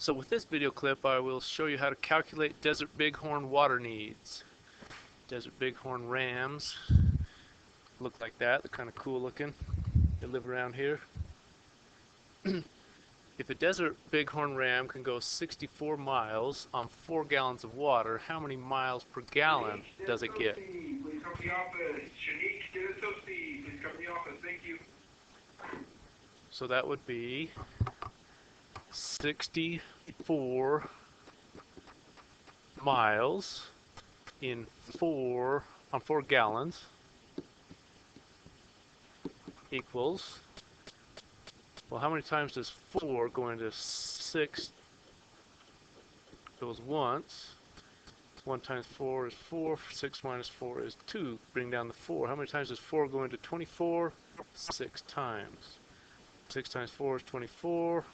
So with this video clip, I will show you how to calculate Desert Bighorn water needs. Desert Bighorn rams look like that. They're kind of cool looking. They live around here. If a Desert Bighorn ram can go 64 miles on 4 gallons of water, how many miles per gallon does it get? So that would be 64 miles in 4 gallons equals, well, how many times does 4 go into 6? Goes once. 1 times 4 is 4. 6 minus 4 is 2. Bring down the 4. How many times does 4 go into 24? 6 times. 6 times 4 is 24.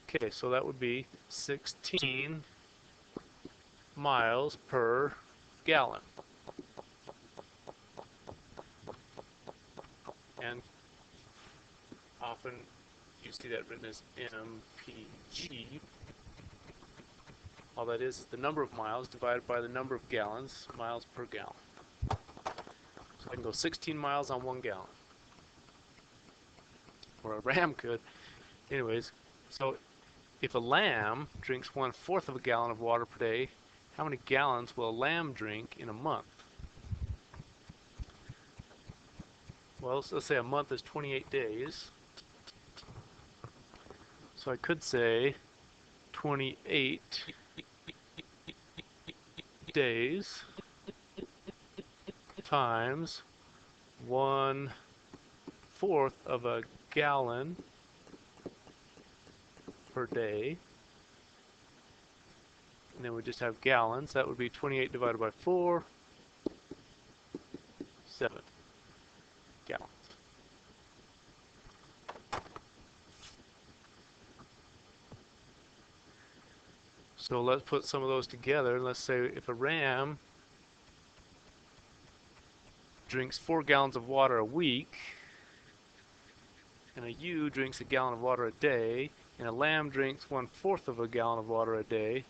Okay, so that would be 16 miles per gallon. And often you see that written as MPG. All that is the number of miles divided by the number of gallons, miles per gallon. So I can go 16 miles on 1 gallon. Or a ram could. Anyways, so if a lamb drinks 1/4 of a gallon of water per day, how many gallons will a lamb drink in a month? Well, let's say a month is 28 days. So I could say 28 days times 1/4 of a gallon per day. And then we just have gallons. That would be 28 divided by 4, 7 gallons. So let's put some of those together. Let's say if a ram drinks 4 gallons of water a week, and a ewe drinks a gallon of water a day, and a lamb drinks 1/4 of a gallon of water a day,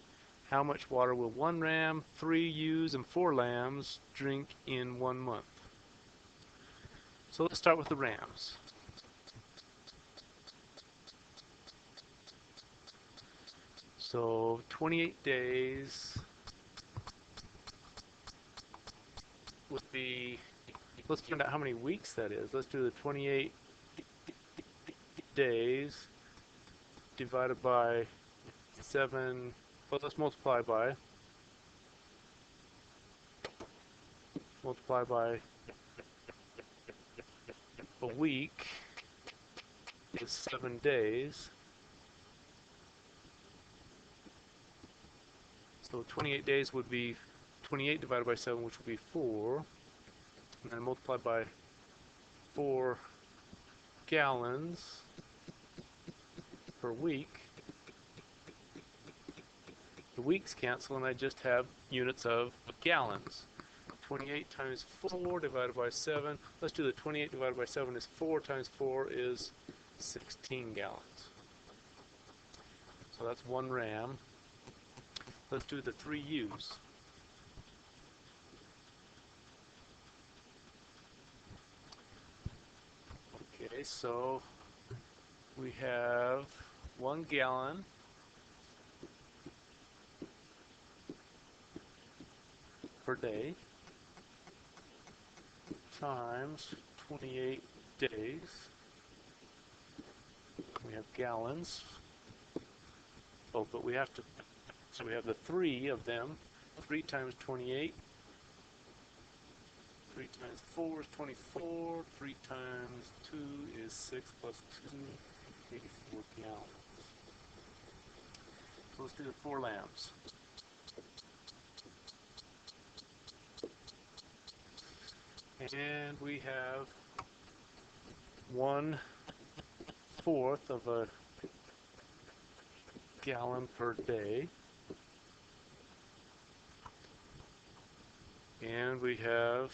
how much water will 1 ram, 3 ewes, and 4 lambs drink in 1 month? So let's start with the rams. So 28 days would be, let's find out how many weeks that is. Let's do the 28 days divided by 7. Well, let's multiply by a week is 7 days. So 28 days would be 28 divided by 7, which would be 4. And then multiplied by 4 gallons per week. The weeks cancel and I just have units of gallons. 28 times 4 divided by 7. Let's do the 28 divided by 7 is 4 times 4 is 16 gallons. So that's 1 ram. Let's do the 3 ewes. Okay, so we have 1 gallon per day times 28 days. We have gallons. Oh, but we have to, so we have the 3 of them. 3 times 28. 3 times 4 is 24. 3 times 2 is 6 plus 2, 84 gallons. So let's do the 4 lambs. And we have 1/4 of a gallon per day. And we have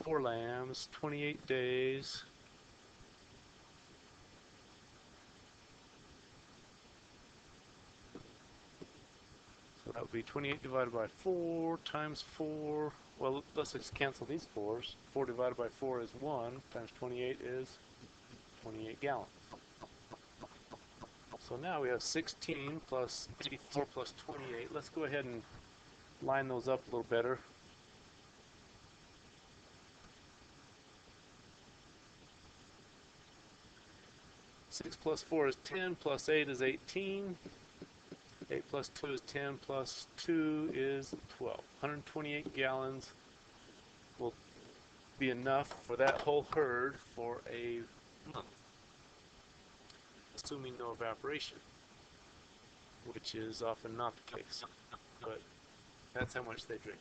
4 lambs, 28 days That would be 28 divided by 4 times 4. Well, let's just cancel these 4s. 4 divided by 4 is 1 times 28 is 28 gallons. So now we have 16 plus 84 plus 28. Let's go ahead and line those up a little better. Six plus 4 is 10, plus 8 is 18. 8 plus 2 is 10, plus 2 is 12. 128 gallons will be enough for that whole herd for a month, assuming no evaporation, which is often not the case, but that's how much they drink.